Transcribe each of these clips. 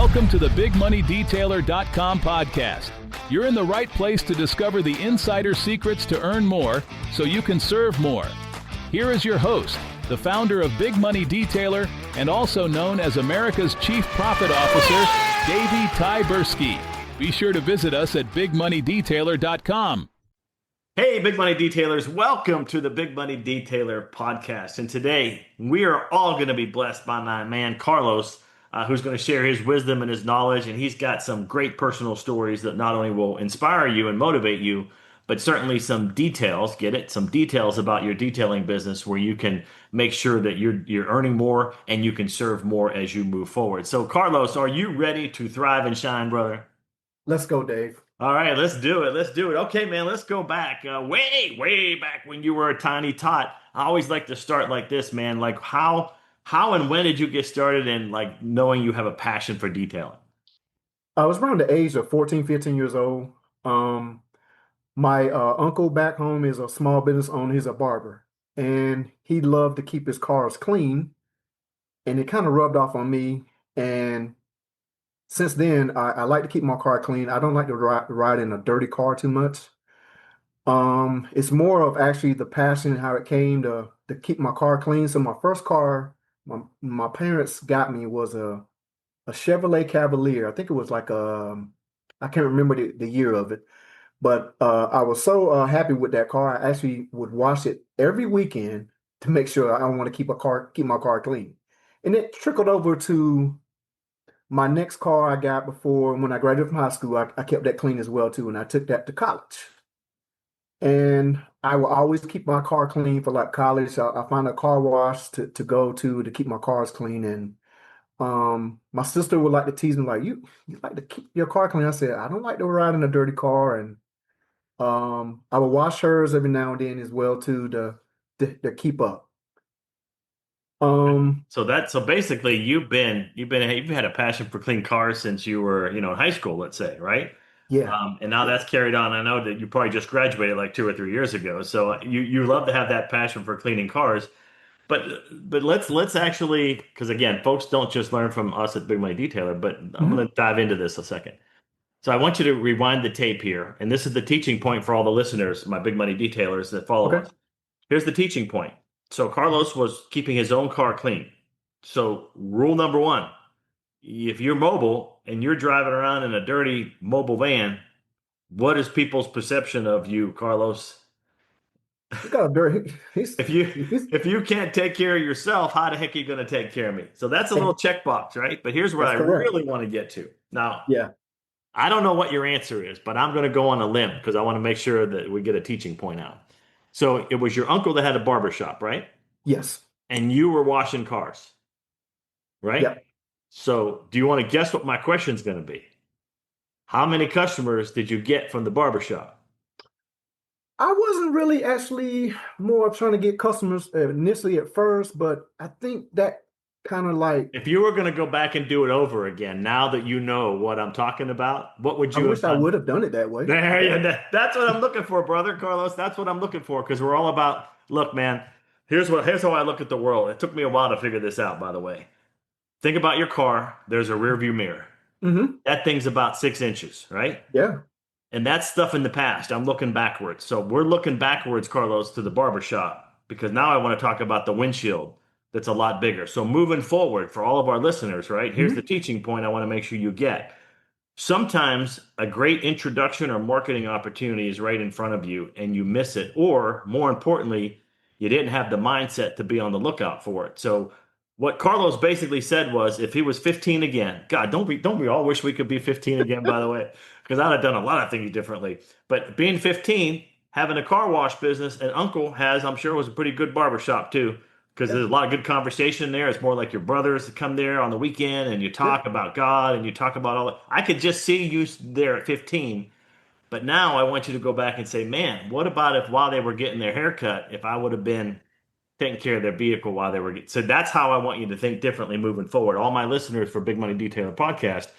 Welcome to the BigMoneyDetailer.com podcast. You're in the right place to discover the insider secrets to earn more so you can serve more. Here is your host, the founder of Big Money Detailer and also known as America's Chief Profit Officer, Davey Tyberski. Be sure to visit us at BigMoneyDetailer.com. Hey, Big Money Detailers, welcome to the Big Money Detailer podcast. And today we are all going to be blessed by my man, Carlos, who's going to share his wisdom and his knowledge. And he's got some great personal stories that not only will inspire you and motivate you, but certainly some details, get it? Some details about your detailing business where you can make sure that you're earning more and you can serve more as you move forward. So, Carlos, are you ready to thrive and shine, brother? Let's go, Dave. All right, let's do it. Let's do it. Okay, man, let's go back way back when you were a tiny tot. I always like to start like this, man. Like how and when did you get started in like knowing you have a passion for detailing? I was around the age of 14, 15 years old. My uncle back home is a small business owner. He's a barber, and he loved to keep his cars clean, and it kind of rubbed off on me. And since then, I like to keep my car clean. I don't like to ride in a dirty car too much. It's more of actually the passion, how it came to keep my car clean. So my first car, my parents got me was a Chevrolet Cavalier. I think it was like I can't remember the year of it, but I was so happy with that car. I actually would wash it every weekend to make sure I want to keep my car clean. And it trickled over to my next car I got before when I graduated from high school. I kept that clean as well too, and I took that to college. And I will always keep my car clean for like college. I find a car wash to go to keep my cars clean. And my sister would like to tease me like, you like to keep your car clean. I said, I don't like to ride in a dirty car. And I would wash hers every now and then as well too to keep up. So basically you've had a passion for clean cars since you were, in high school, let's say, right? Yeah. And now that's carried on. I know that you probably just graduated like 2 or 3 years ago. So you love to have that passion for cleaning cars. But let's actually, because again, folks don't just learn from us at Big Money Detailer, but I'm going to dive into this a second. So I want you to rewind the tape here. And this is the teaching point for all the listeners, my Big Money Detailers that follow Okay. us. Here's the teaching point. So Carlos was keeping his own car clean. So rule number one, if you're mobile and you're driving around in a dirty mobile van, what is people's perception of you, Carlos? He got a dirty. If you can't take care of yourself, how the heck are you going to take care of me? So that's a little checkbox, right? But here's what I really want to get to. Now, Yeah. I don't know what your answer is, but I'm going to go on a limb because I want to make sure that we get a teaching point out. So it was your uncle that had a barber shop, right? Yes. And you were washing cars, right? Yep. So do you want to guess what my question is going to be? How many customers did you get from the barber shop? I wasn't really actually more trying to get customers initially at first, but I think that kind of like If you were going to go back and do it over again, now that you know what I'm talking about, what would I you wish have I done? would have done it that way. That's what I'm looking for, brother Carlos. That's what I'm looking for because we're all about, look, man, here's how I look at the world. It took me a while to figure this out, by the way. Think about your car. There's a rear view mirror. Mm-hmm. That thing's about 6 inches, right? Yeah. And that's stuff in the past. I'm looking backwards. So we're looking backwards, Carlos, to the barber shop because now I want to talk about the windshield that's a lot bigger. So moving forward for all of our listeners, right? Here's the teaching point I want to make sure you get. Sometimes a great introduction or marketing opportunity is right in front of you and you miss it. Or more importantly, you didn't have the mindset to be on the lookout for it. So what Carlos basically said was if he was 15 again, God, don't we all wish we could be 15 again, by the way, because I'd have done a lot of things differently. But being 15, having a car wash business, and Uncle has, I'm sure, was a pretty good barbershop too, because there's a lot of good conversation there. It's more like your brothers that come there on the weekend and you talk about God and you talk about all that. I could just see you there at 15. But now I want you to go back and say, man, what about if while they were getting their haircut, if I would have been taking care of their vehicle while they were getting. So that's how I want you to think differently moving forward. All my listeners for Big Money Detailer podcast,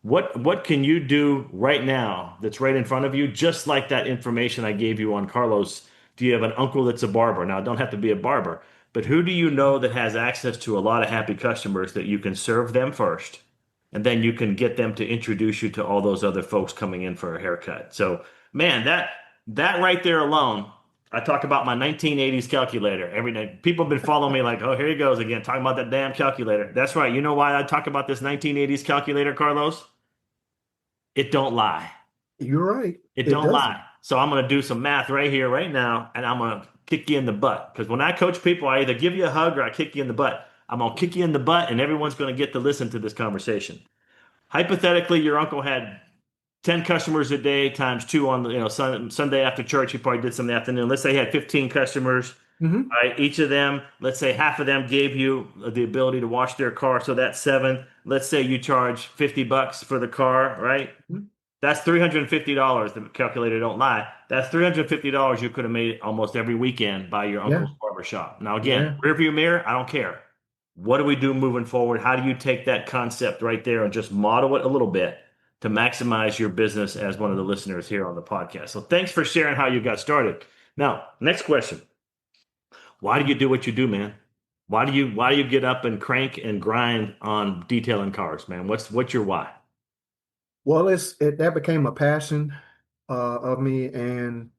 what can you do right now that's right in front of you, just like that information I gave you on Carlos? Do you have an uncle that's a barber? Now, it don't have to be a barber, but who do you know that has access to a lot of happy customers that you can serve them first? and then you can get them to introduce you to all those other folks coming in for a haircut. So, man, that right there alone, I talk about my 1980s calculator every day. People have been following me like, oh, here he goes again, talking about that damn calculator. That's right. You know why I talk about this 1980s calculator, Carlos? It don't lie. You're right. It It don't doesn't. lie. So I'm going to do some math right here, right now, and I'm going to kick you in the butt. Because when I coach people, I either give you a hug or I kick you in the butt. I'm going to kick you in the butt, and everyone's going to get to listen to this conversation. Hypothetically, your uncle had 10 customers a day times two on the, Sunday after church. He probably did some in the afternoon. Let's say he had 15 customers. Hmm. Right, each of them, let's say half of them gave you the ability to wash their car, so that's seven. Let's say you charge $50 for the car, right? That's $350. The calculator don't lie. That's $350 you could have made almost every weekend by your Yeah. uncle's barber shop. Now, again, Yeah. rearview mirror, I don't care. What do we do moving forward? How do you take that concept right there and just model it a little bit to maximize your business as one of the listeners here on the podcast? So, thanks for sharing how you got started. Now, next question. Why do you do what you do, man? Why do you get up and crank and grind on detailing cars, man? What's your why? Well, that became a passion of me, and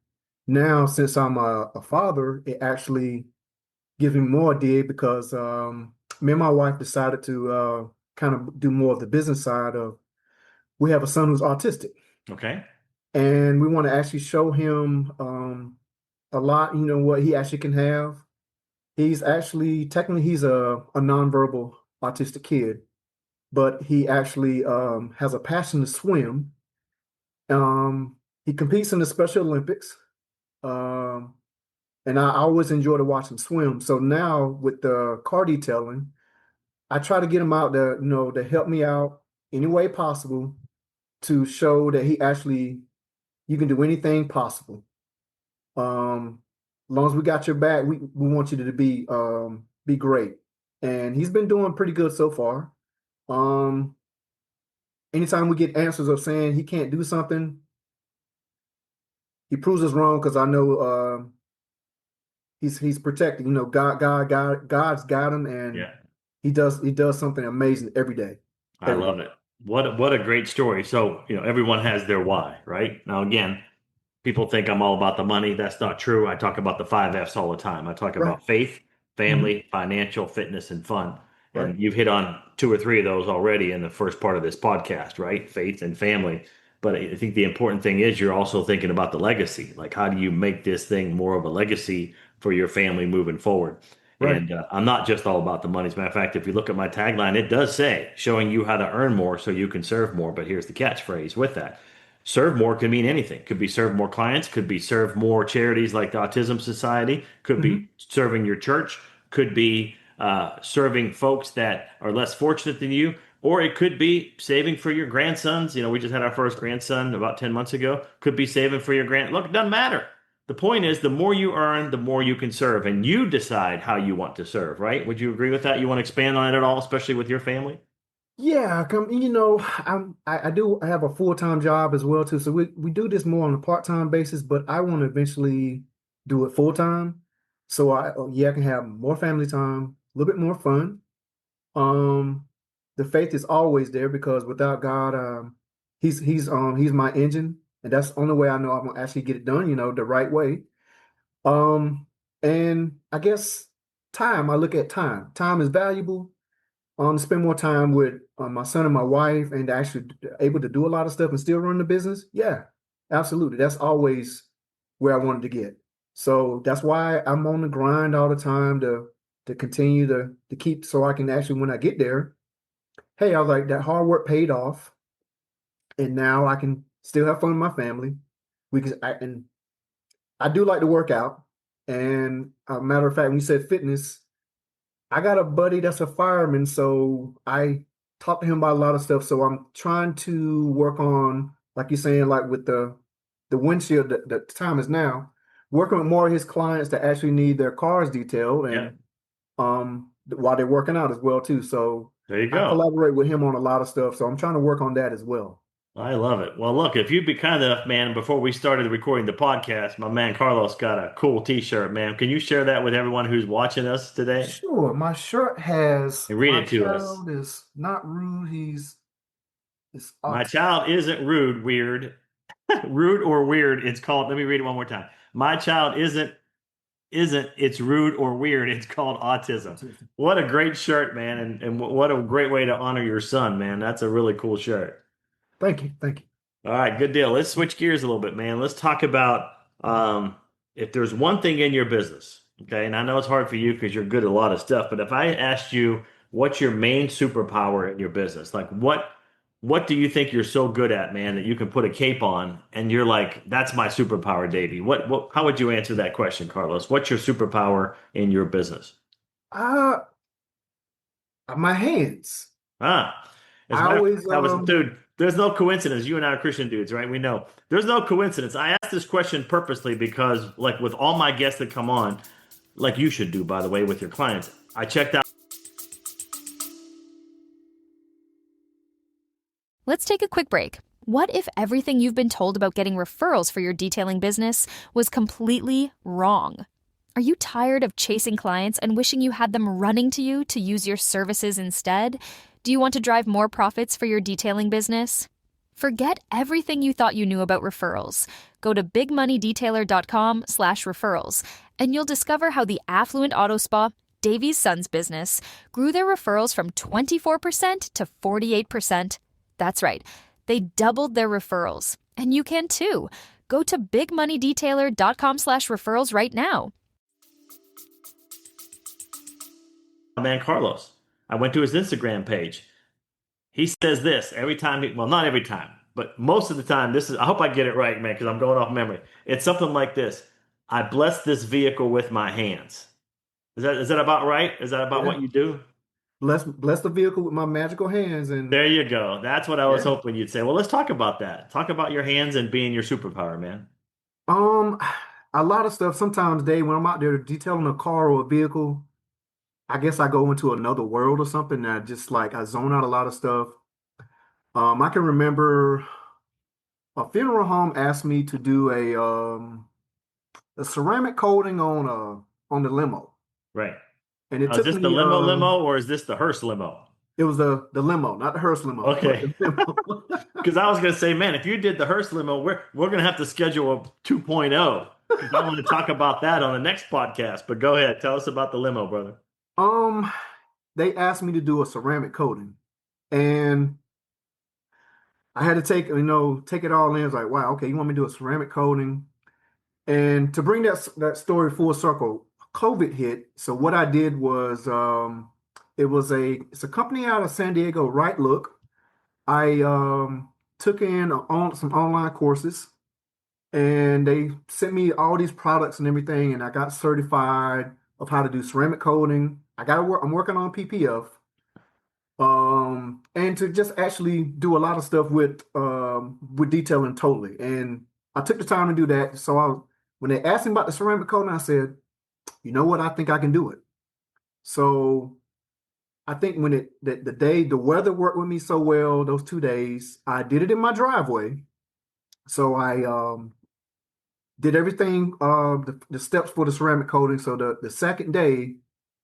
now since I'm a father, it actually gives me more dig because me and my wife decided to kind of do more of the business side of. We have a son who's autistic, Okay. and we want to actually show him a lot. What he actually can have. He's actually technically he's a nonverbal autistic kid, but he actually has a passion to swim. He competes in the Special Olympics, um, and I always enjoy to watch him swim. So now with the car detailing, I try to get him out there, to help me out any way possible to show that you can do anything possible. As long as we got your back, we want you to be great. And he's been doing pretty good so far. Um, Anytime we get answers of saying he can't do something, he proves us wrong because I know he's protected. God's got him, and Yeah. he does something amazing every day, I every day. love it. What a great story. So, everyone has their why, right? Now, again, people think I'm all about the money. That's not true. I talk about the five F's all the time. I talk Right. about faith, Hmm. family, financial, fitness, and fun. Right. And you've hit on two or three of those already in the first part of this podcast, right? Faith and family. But I think the important thing is you're also thinking about the legacy. Like, how do you make this thing more of a legacy for your family moving forward? Right. And I'm not just all about the money. As a matter of fact, if you look at my tagline, it does say showing you how to earn more so you can serve more. But here's the catchphrase with that. Serve more can mean anything. Could be serve more clients, could be serve more charities like the Autism Society, could be Hmm. serving your church, could be serving folks that are less fortunate than you, or it could be saving for your grandsons. We just had our first grandson about 10 months ago. Could be saving for your Look, it doesn't matter. The point is, the more you earn, the more you can serve, and you decide how you want to serve, right? Would you agree with that? You want to expand on it at all, especially with your family? Yeah, I have a full-time job as well too. So we do this more on a part-time basis, but I want to eventually do it full-time. So I can have more family time, a little bit more fun. Um, the faith is always there because without God, he's my engine, and that's the only way I know I'm gonna actually get it done, the right way. Um, and I guess time, I look at time. Time is valuable. Spend more time with my son and my wife, and actually able to do a lot of stuff and still run the business. Yeah, absolutely. That's always where I wanted to get. So that's why I'm on the grind all the time to continue to keep so I can actually when I get there, hey, I was like that hard work paid off, and now I can still have fun with my family. And I do like to work out, and a matter of fact, when you said fitness. I got a buddy that's a fireman, so I talked to him about a lot of stuff. So I'm trying to work on, like you're saying, like with the windshield. The time is now working with more of his clients that actually need their cars detailed, Yeah. and while they're working out as well too. So There you I go. collaborate with him on a lot of stuff. So I'm trying to work on that as well. I love it. Well, look, if you'd be kind enough, man, before we started recording the podcast, my man Carlos got a cool t-shirt, man. Can you share that with everyone who's watching us today? Sure, my shirt has And read my it to us. child is not rude. He's It's My autistic. child isn't rude, weird, rude or weird. It's called. Let me read it one more time. My child isn't. It's rude or weird. It's called autism. Autism. What a great shirt, man, and what a great way to honor your son, man. That's a really cool shirt. Thank you. Thank you. All right, good deal. Let's switch gears a little bit, man. Let's talk about if there's one thing in your business, okay, and I know it's hard for you because you're good at a lot of stuff, but if I asked you what's your main superpower in your business, like what do you think you're so good at, man, that you can put a cape on and you're like, that's my superpower, Davey. What how would you answer that question, Carlos? What's your superpower in your business? Uh, my hands. Ah, as a I matter of always fact, that was, dude, there's no coincidence. You and I are Christian dudes, right? We know there's no coincidence. I asked this question purposely because, like, with all my guests that come on, like you should do, by the way, with your clients, I checked out. Let's take a quick break. What if everything you've been told about getting referrals for your detailing business was completely wrong? Are you tired of chasing clients and wishing you had them running to you to use your services instead? Do you want to drive more profits for your detailing business? Forget everything you thought you knew about referrals. Go to bigmoneydetailer.com/referrals, and you'll discover how the affluent auto spa, Davy's Son's business, grew their referrals from 24% to 48%. That's right. They doubled their referrals. And you can too. Go to bigmoneydetailer.com/referrals right now. Man, Carlos, I went to his Instagram page. He says this every time, well, not every time, but most of the time. This is, I hope I get it right, man, because I'm going off memory. It's something like this. I bless this vehicle with my hands. Is that about right? Is that about yeah. what you do? Bless the vehicle with my magical hands, and There you go. That's what I was yeah. hoping you'd say. Well, let's talk about that. Talk about your hands and being your superpower, man. Um, a lot of stuff. Sometimes, Dave, when I'm out there detailing a car or a vehicle, I guess I go into another world or something. And I just like I zone out a lot of stuff. I can remember a funeral home asked me to do a ceramic coating on the limo, Right. and it Now, is took this the me limo or is this the hearse limo? it was the limo, not the hearse limo, but Okay. the limo. Because I was going to say, man, if you did the hearse limo, we're going to have to schedule a 2.0 because I want to talk about that on the next podcast. But go ahead. Tell us about the limo, brother. Um, they asked me to do a ceramic coating, and I had to take it all in. It's like, wow, okay, you want me to do a ceramic coating? And to bring that story full circle, COVID hit. So what I did was, it's a company out of San Diego, Right Look. I took in on some online courses, and they sent me all these products and everything, and I got certified of how to do ceramic coating. I'm working on PPF. And to just actually do a lot of stuff with detailing totally. And I took the time to do that. So when they asked me about the ceramic coating, I said, you know what, I think I can do it. So I think when the weather worked with me so well those 2 days, I did it in my driveway. So I did everything, the steps for the ceramic coating. So the second day,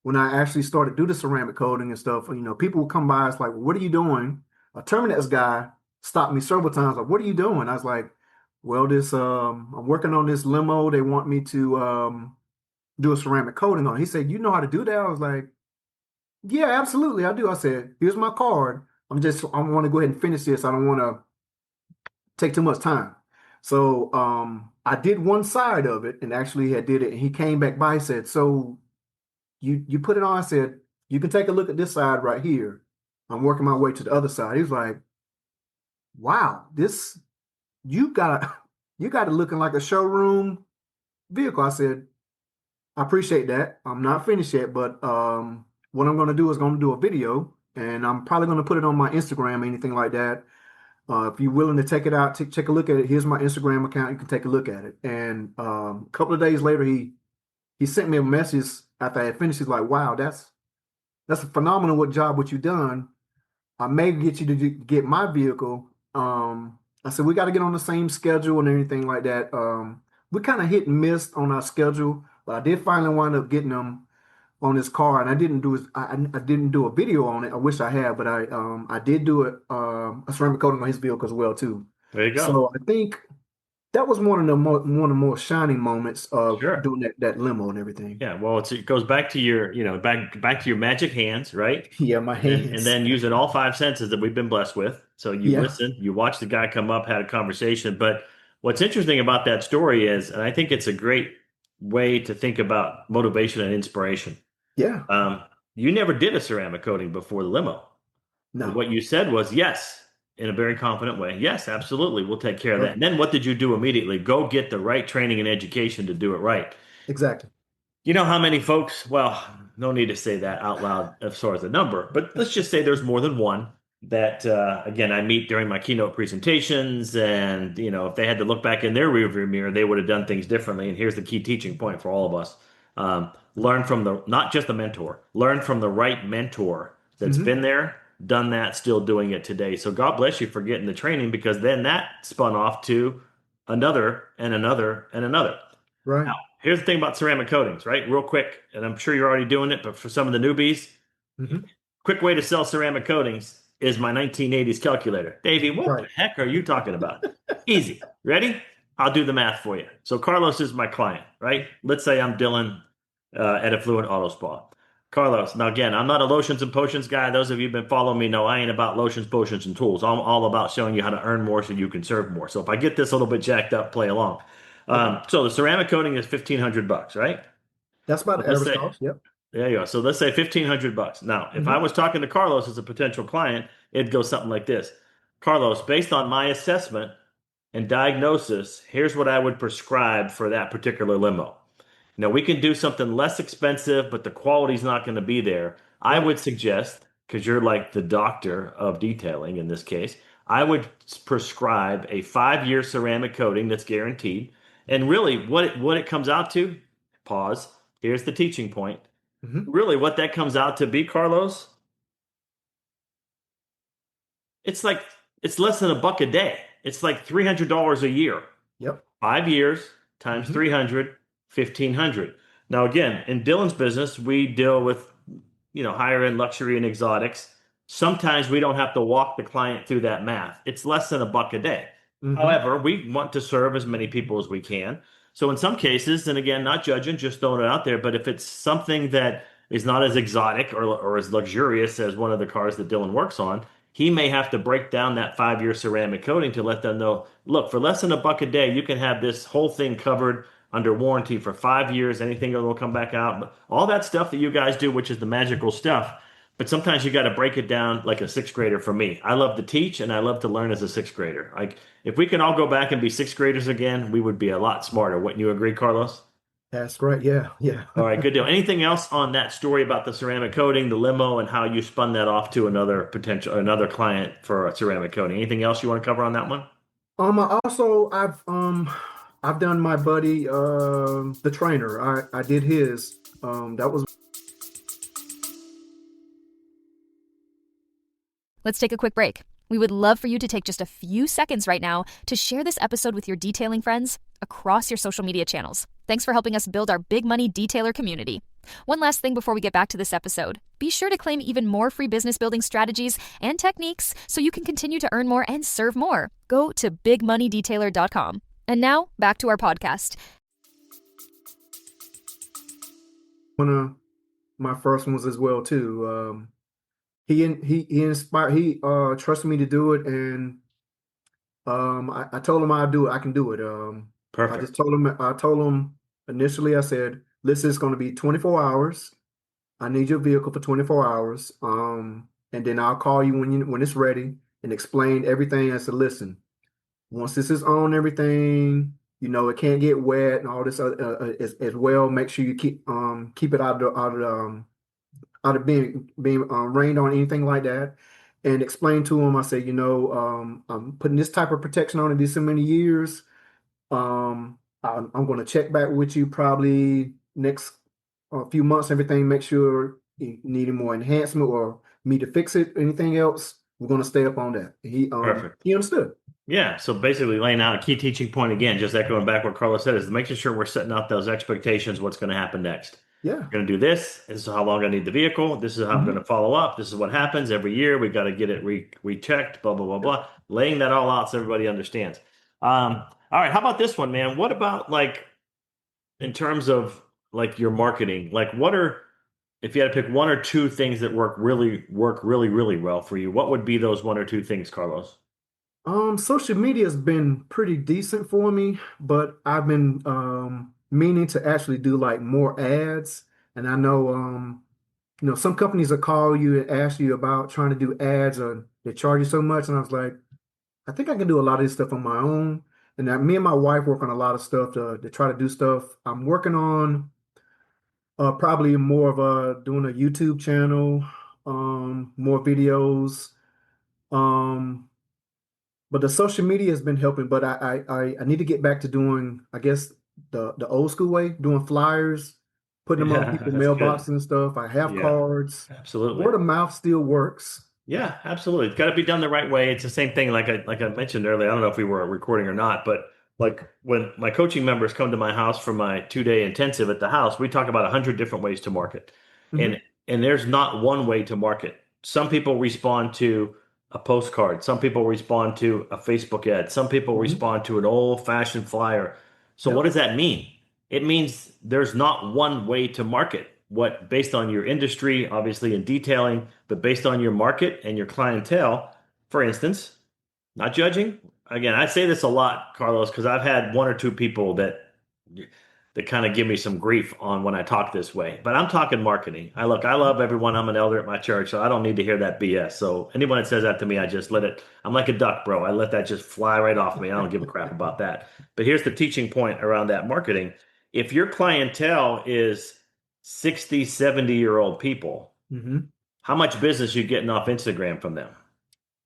when I actually started to do the ceramic coating and stuff, people would come by. It's like, well, what are you doing? A Terminix guy stopped me several times. Like, what are you doing? I was like, well, I'm working on this limo. They want me to do a ceramic coating on it. He said, you know how to do that? I was like, yeah, absolutely, I do. I said, here's my card. I want to go ahead and finish this. I don't want to take too much time. So I did one side of it and actually had did it. And he came back by. He said, so you put it on. I said, you can take a look at this side right here. I'm working my way to the other side. He was like, wow, this you got you got it looking like a showroom vehicle. I said, I appreciate that. I'm not finished yet, but what I'm going to do is going to do a video, and I'm probably going to put it on my Instagram or anything like that. If you're willing to take it out, take a look at it. Here's my Instagram account. You can take a look at it. And a couple of days later, he sent me a message after I had finished. He's like, "Wow, that's a phenomenal job what you've done. I may get you to get my vehicle." I said we got to get on the same schedule and everything like that. We kind of hit and missed on our schedule, but I did finally wind up getting them on his car, and I didn't do I didn't do a video on it. I wish I had, but I did do it a ceramic coating on his vehicle as well too. There you go. So I think that was one of the more shining moments of Sure. doing that limo and everything. Yeah, well, it goes back to your, back to your magic hands, right? Yeah, my And hands. then using all five senses that we've been blessed with. So you Yeah, listen, you watch the guy come up, had a conversation. But what's interesting about that story is, and I think it's a great way to think about motivation and inspiration. yeah. Um, you never did a ceramic coating before the limo. And No, what you said was yes, in a very confident way. Yes, absolutely. We'll take care of that. right. And then what did you do immediately? Go get the right training and education to do it right. Exactly. You know how many folks, well, no need to say that out loud as far as the number, but let's just say there's more than one that, again, I meet during my keynote presentations. And, if they had to look back in their rearview mirror, they would have done things differently. And here's the key teaching point for all of us. Learn from not just the mentor, learn from the right mentor that's Hmm. been there, done that, still doing it today. So God bless you for getting the training, because then that spun off to another and another and another. Right. Now, here's the thing about ceramic coatings, right? Real quick, and I'm sure you're already doing it, but for some of the newbies, Hmm. quick way to sell ceramic coatings is my 1980s calculator. Davey, what the Right. heck are you talking about? Easy. Ready? I'll do the math for you. So Carlos is my client, right? Let's say I'm Dylan at Affluent Auto Spa. Carlos, now again, I'm not a lotions and potions guy. Those of you who've been following me know I ain't about lotions, potions, and tools. I'm all about showing you how to earn more so you can serve more. So if I get this a little bit jacked up, play along. Okay. So the ceramic coating is $1,500, right? That's about So the let's average say, cost. Yep. there you go. So let's say $1,500. Now, if I Hmm. was talking to Carlos as a potential client, it'd go something like this. Carlos, based on my assessment and diagnosis, here's what I would prescribe for that particular limo. Now, we can do something less expensive, but the quality's not going to be there. I Right. would suggest, because you're like the doctor of detailing in this case, I would prescribe a 5-year ceramic coating that's guaranteed. And really, what it comes out to, pause, here's the teaching point. Hmm. Really, what that comes out to be, Carlos, it's like it's less than $1 a day. It's like $300 a year. Yep. 5 years times Hmm. 300, 1,500. Now, again, in Dylan's business, we deal with, higher end luxury and exotics. Sometimes we don't have to walk the client through that math. It's less than $1 a day. Hmm. However, we want to serve as many people as we can. So in some cases, and again, not judging, just throwing it out there, but if it's something that is not as exotic or as luxurious as one of the cars that Dylan works on, he may have to break down that 5-year ceramic coating to let them know, look, for less than $1 a day, you can have this whole thing covered under warranty for 5 years. Anything that will come back out, but all that stuff that you guys do, which is the magical stuff. But sometimes you got to break it down like a sixth grader. For me, I love to teach and I love to learn as a sixth grader. Like if we can all go back and be sixth graders again, we would be a lot smarter. Wouldn't you agree, Carlos? That's right. Yeah. Yeah. All right, good deal. Anything else on that story about the ceramic coating, the limo, and how you spun that off to another client for a ceramic coating? Anything else you want to cover on that one? I also I've done my buddy the trainer. I did his. That was Let's take a quick break. We would love for you to take just a few seconds right now to share this episode with your detailing friends across your social media channels. Thanks for helping us build our big money detailer community. One last thing before we get back to this episode. Be sure to claim even more free business building strategies and techniques so you can continue to earn more and serve more. Go to bigmoneydetailer.com. And now, back to our podcast. one of my first ones as well too. He inspired trusted me to do it, and I told him I'd do it. I can do it. Perfect. I told him initially, I said, listen, it's going to be 24 hours. I need your vehicle for 24 hours. And then I'll call you when it's ready and explain everything. I said, listen, once this is on everything, it can't get wet and all this as well. Make sure you keep it out of being rained on, anything like that. And explain to him, I said, I'm putting this type of protection on it this so many years. I'm going to check back with you probably next few months, everything, make sure you need more enhancement or me to fix it, anything else, we're going to stay up on that. Perfect. He understood. Yeah. So basically laying out a key teaching point again, just echoing back what Carlos said, is making sure we're setting out those expectations, what's going to happen next. Yeah. We're going to do this. This is how long I need the vehicle. This is how I'm going Hmm. to follow up. This is what happens every year. We got to get it rechecked, blah, blah, blah, blah. Laying that all out so everybody understands. All right. How about this one, man? What about like in terms of like your marketing? Like if you had to pick one or two things that work really, really well for you, what would be those one or two things, Carlos? Social media has been pretty decent for me, but I've been meaning to actually do like more ads. And I know some companies will call you and ask you about trying to do ads or they charge you so much. And I was like, I think I can do a lot of this stuff on my own. And that me and my wife work on a lot of stuff to try to do stuff. I'm working on probably more of doing a YouTube channel, more videos. Um, but the social media has been helping, but I need to get back to doing, I guess, the old school way, doing flyers, putting them on Yeah, people's that's good. mailboxes and stuff. I have Yeah, cards. absolutely. Word of mouth still works. Yeah, absolutely. It's got to be done the right way. It's the same thing like I mentioned earlier. I don't know if we were recording or not, but like when my coaching members come to my house for my 2-day intensive at the house, we talk about 100 different ways to market. And Hmm. and there's not one way to market. Some people respond to a postcard. Some people respond to a Facebook ad. Some people Hmm. respond to an old-fashioned flyer. So what Yep. does that mean? It means there's not one way to market. What based on your industry, obviously in detailing, but based on your market and your clientele, for instance, not judging. Again, I say this a lot, Carlos, because I've had one or two people that kind of give me some grief on when I talk this way. But I'm talking marketing. I love everyone. I'm an elder at my church, so I don't need to hear that BS. So anyone that says that to me, I just let it. I'm like a duck, bro. I let that just fly right off me. I don't give a crap about that. But here's the teaching point around that marketing. If your clientele is 60, 70-year-old people, Hmm. how much business you getting off Instagram from them?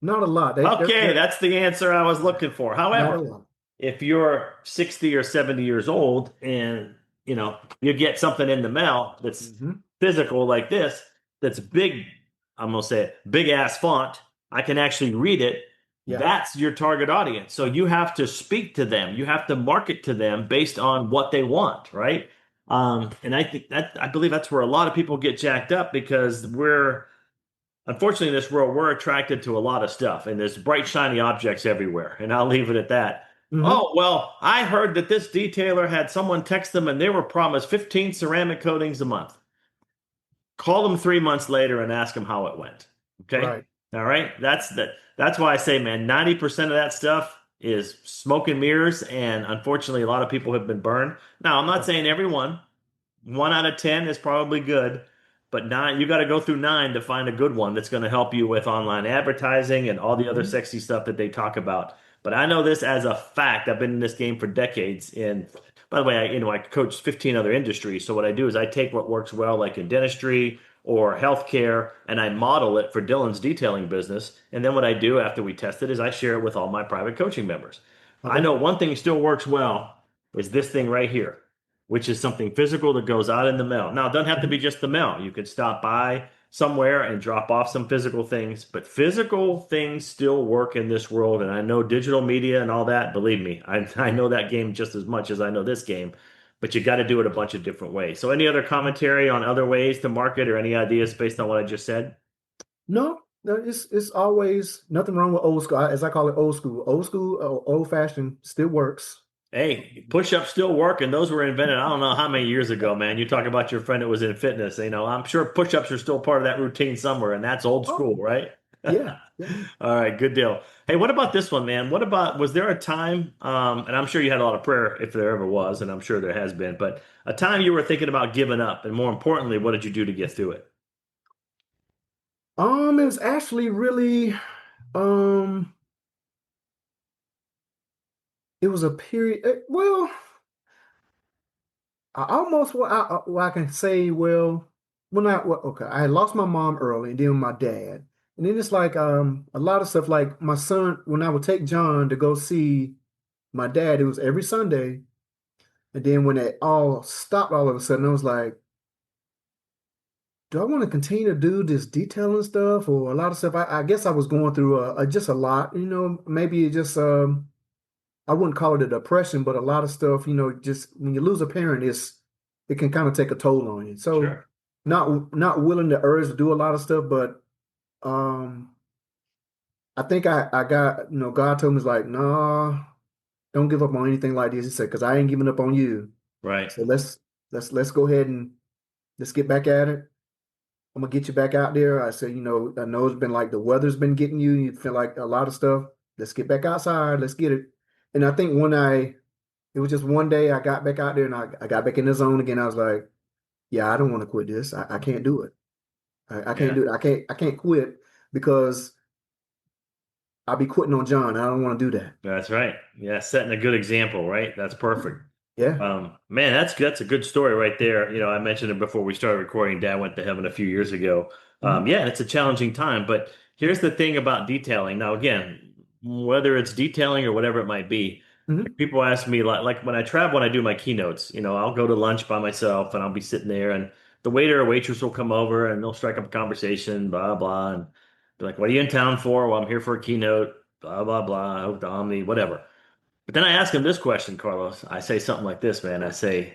Not a lot. Okay, that's the answer I was looking for. Not a However, lot. if you're 60 or 70 years old and you get something in the mail that's Hmm. physical like this, that's big, I'm gonna say it, big ass font, I can actually read it. Yeah. That's your target audience. So you have to speak to them. You have to market to them based on what they want, right? And I believe that's where a lot of people get jacked up because unfortunately, in this world, we're attracted to a lot of stuff, and there's bright, shiny objects everywhere. And I'll leave it at that. Hmm. Oh, well, I heard that this detailer had someone text them and they were promised 15 ceramic coatings a month. Call them 3 months later and ask them how it went. Okay. Right. All right. That's why I say, man, 90% of that stuff is smoke and mirrors. And unfortunately, a lot of people have been burned. Now, I'm not Right. saying everyone, 1 out of 10 is probably good, but nine, you got to go through nine to find a good one that's going to help you with online advertising and all the other Hmm. sexy stuff that they talk about. But I know this as a fact. I've been in this game for decades. And by the way, I coach 15 other industries. So what I do is I take what works well, like in dentistry or healthcare, and I model it for Dylan's detailing business. And then what I do after we test it is I share it with all my private coaching members. I Okay. know one thing still works well is this thing right here, which is something physical that goes out in the mail. Now, it doesn't have to be Hmm. just the mail. You could stop by somewhere and drop off some physical things, but physical things still work in this world. And I know digital media and all that, believe me, I know that game just as much as I know this game, but you got to do it a bunch of different ways. So, any other commentary on other ways to market or any ideas based on what I just said? No, no, it's always nothing wrong with old school. As I call it, old school. Old school, old fashioned still works. Hey, push-ups still work, and those were invented, I don't know how many years ago, man. You talk about your friend that was in fitness, I'm sure push-ups are still part of that routine somewhere, and that's old Oh, school, right? yeah, yeah. All right, good deal. Hey, what about this one, man? Was there a time, and I'm sure you had a lot of prayer if there ever was, and I'm sure there has been, but a time you were thinking about giving up, and more importantly, what did you do to get through it? It was actually really, um, it was a period. Well, I almost well, I can say, well, not well, okay. I had lost my mom early, and then my dad, and then it's like a lot of stuff. Like my son, when I would take John to go see my dad, it was every Sunday, and then when it all stopped, all of a sudden, I was like, do I want to continue to do this detailing stuff or a lot of stuff? I guess I was going through just a lot, maybe it just I wouldn't call it a depression, but a lot of stuff, just when you lose a parent, it's it can kind of take a toll on you. So Sure. not willing to urge to do a lot of stuff, but um I think I got, God told me, it's like, nah, don't give up on anything like this. He said, because I ain't giving up on you. Right. So let's go ahead and let's get back at it. I'm gonna get you back out there. I said, I know it's been like the weather's been getting you. You feel like a lot of stuff. Let's get back outside. Let's get it. And I think it was just one day I got back out there and I got back in the zone again. I was like, yeah, I don't want to quit this. I can't do it. I can't Yeah. do it. I can't quit because I'll be quitting on John. I don't want to do that. That's right. Yeah, setting a good example, right? That's perfect. Yeah. Man, that's a good story right there. I mentioned it before we started recording. Dad went to heaven a few years ago. Hmm. Yeah, it's a challenging time, but here's the thing about detailing. Now, again, whether it's detailing or whatever it might be, Hmm. people ask me like when I travel, when I do my keynotes, I'll go to lunch by myself and I'll be sitting there and the waiter or waitress will come over and they'll strike up a conversation, blah, blah, and be like, "What are you in town for?" "Well, I'm here for a keynote, blah, blah, blah, I hope the Omni, whatever." But then I ask him this question, Carlos. I say something like this, man. I say,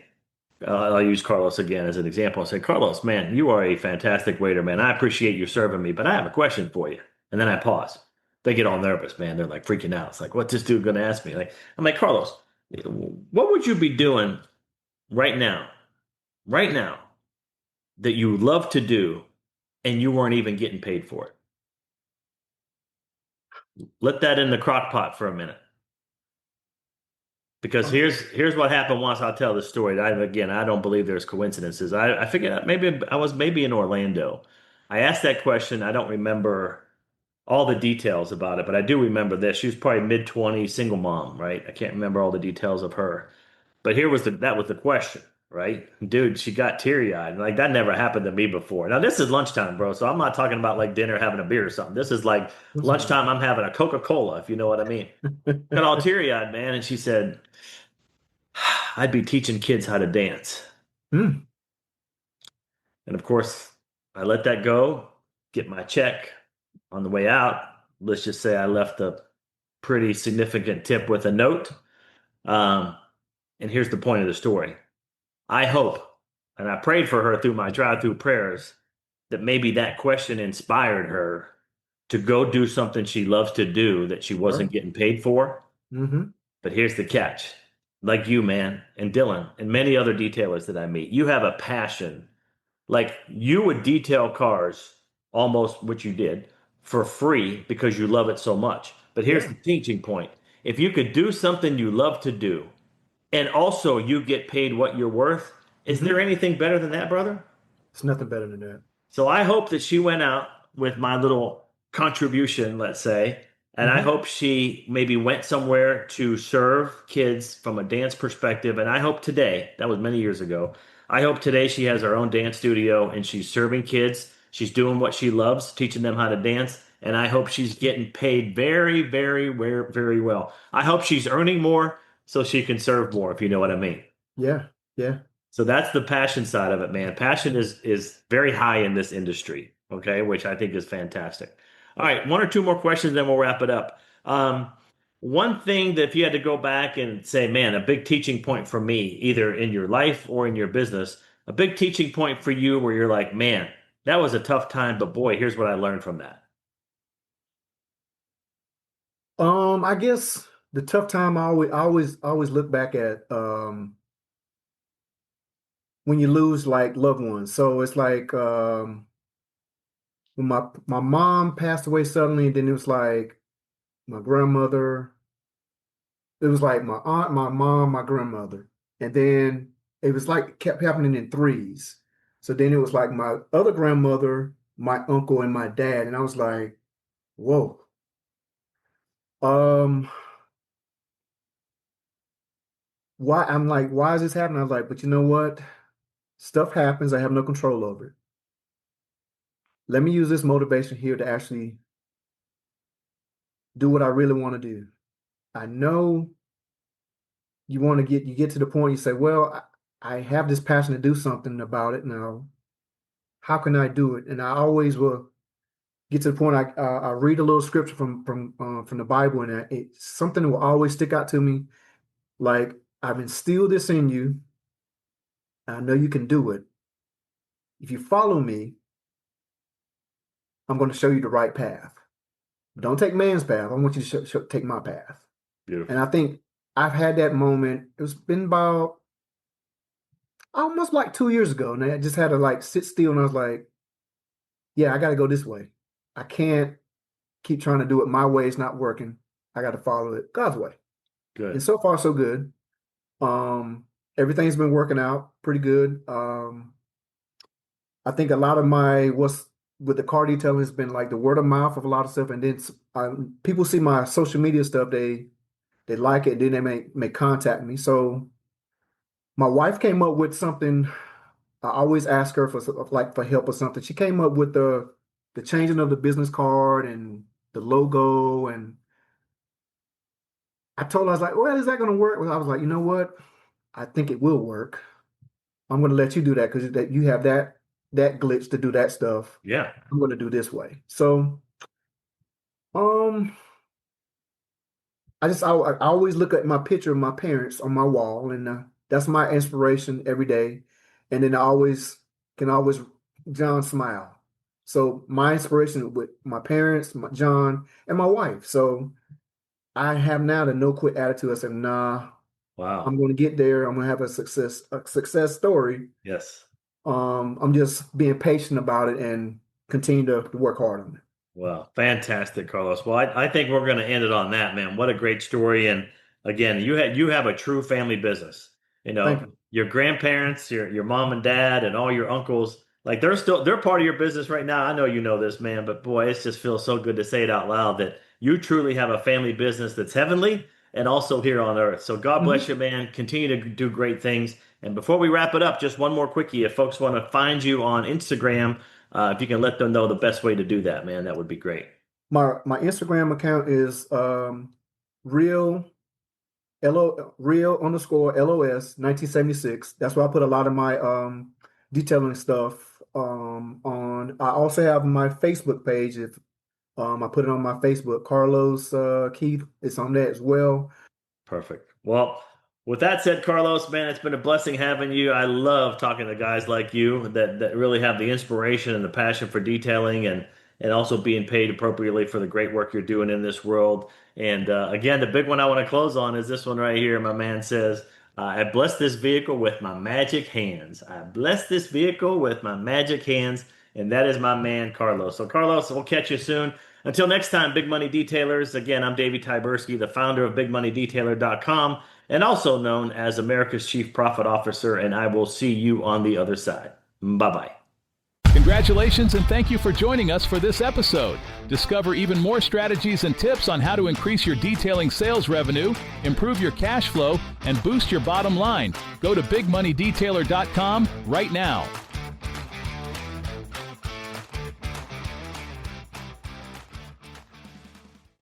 I'll use Carlos again as an example. I say, "Carlos, man, you are a fantastic waiter, man. I appreciate you serving me, but I have a question for you." And then I pause. They get all nervous, man. They're like freaking out. It's like, what's this dude going to ask me? I'm like, "Carlos, what would you be doing right now, right now, that you love to do and you weren't even getting paid for it?" Let that in the crock pot for a minute. Because here's what happened once. I'll tell the story. Again, I don't believe there's coincidences. I figured out maybe I was maybe in Orlando. I asked that question. I don't remember all the details about it, but I do remember this. She was probably mid-20s, single mom, right? I can't remember all the details of her. But that was the question, right? Dude, she got teary-eyed. Like that never happened to me before. Now this is lunchtime, bro. So I'm not talking about like dinner having a beer or something. This is like lunchtime. I'm having a Coca-Cola, if you know what I mean. Got all teary-eyed, man, and she said, "I'd be teaching kids how to dance." Mm. And of course, I let that go, get my check on the way out. Let's just say I left a pretty significant tip with a note. Um, and here's the point of the story. I hope, and I prayed for her through my drive-through prayers, that maybe that question inspired her to go do something she loves to do that she wasn't Right. getting paid for. Hmm. But here's the catch. Like you, man, and Dylan, and many other detailers that I meet, you have a passion. Like you would detail cars almost what you did for free because you love it so much. But here's Yeah. the teaching point. If you could do something you love to do and also you get paid what you're worth, is Hmm. there anything better than that, brother? It's nothing better than that. So I hope that she went out with my little contribution, let's say, and I Hmm. hope she maybe went somewhere to serve kids from a dance perspective. And I hope today, that was many years ago, I hope today she has her own dance studio and she's serving kids. She's doing what she loves, teaching them how to dance. And I hope she's getting paid very, very, very, very well. I hope she's earning more so she can serve more, if you know what I mean. Yeah. Yeah. So that's the passion side of it, man. Passion is very high in this industry, okay, which I think is fantastic. All right, one or two more questions, then we'll wrap it up. One thing that if you had to go back and say, man, a big teaching point for me, either in your life or in your business, a big teaching point for you where you're like, man, that was a tough time, but boy, here's what I learned from that. I guess the tough time I always look back at when you lose like loved ones. So it's like when my mom passed away suddenly, and then it was like my grandmother. It was like my aunt, my mom, my grandmother, and then it was like kept happening in threes. So then it was like my other grandmother, my uncle, and my dad, and I was like, whoa. Um, why? I'm like, why is this happening? I was like, but you know what? Stuff happens. I have no control over it. Let me use this motivation here to actually do what I really want to do. I know you get to the point you say, well, I have this passion to do something about it now. How can I do it? And I always will get to the point I read a little scripture from the Bible, and it's something that will always stick out to me. Like I've instilled this in you. I know you can do it. If you follow me, I'm going to show you the right path. Don't take man's path. I want you to take my path. Beautiful. And I think I've had that moment. It's been about almost like 2 years ago. And I just had to like sit still and I was like, yeah, I got to go this way. I can't keep trying to do it my way. It's not working. I got to follow it God's way. Good. And so far, so good. Everything's been working out pretty good. I think a lot of what's with the car detailing has been like the word of mouth of a lot of stuff. And then people see my social media stuff. They like it. Then they may contact me. So my wife came up with something. I always ask her for help or something. She came up with the changing of the business card and the logo. And I told her, I was like, well, is that going to work? Well, I was like, you know what? I think it will work. I'm going to let you do that because you have that glitch to do that stuff. Yeah. I'm going to do this way. So, I always look at my picture of my parents on my wall, and that's my inspiration every day. And then I can always John smile. So my inspiration with my parents, John, and my wife. So I have now the no quit attitude. I said, nah, Wow. I'm going to get there. I'm going to have a success story. Yes. I'm just being patient about it and continue to work hard on it. Wow. Fantastic, Carlos. Well, I think we're going to end it on that, man. What a great story. And again, you have a true family business. You know, Thank you. Your grandparents, your mom and dad, and all your uncles, like they're part of your business right now. I know you know this, man, but boy, it just feels so good to say it out loud that you truly have a family business that's heavenly and also here on earth. So God bless you, man. Continue to do great things. And before we wrap it up, just one more quickie. If folks want to find you on Instagram, if you can let them know the best way to do that, man, that would be great. My Instagram account is real _LOS 1976. That's where I put a lot of my detailing stuff on. I also have my Facebook page. If I put it on my Facebook, Carlos Keith, it's on there as well. Perfect. Well, with that said, Carlos, man, it's been a blessing having you. I love talking to guys like you that really have the inspiration and the passion for detailing and also being paid appropriately for the great work you're doing in this world. And again, the big one I want to close on is this one right here. My man says, I bless this vehicle with my magic hands. I bless this vehicle with my magic hands. And that is my man, Carlos. So, Carlos, we'll catch you soon. Until next time, Big Money Detailers. Again, I'm Davey Tyberski, the founder of BigMoneyDetailer.com and also known as America's Chief Profit Officer. And I will see you on the other side. Bye-bye. Congratulations and thank you for joining us for this episode. Discover even more strategies and tips on how to increase your detailing sales revenue, improve your cash flow, and boost your bottom line. Go to BigMoneyDetailer.com right now.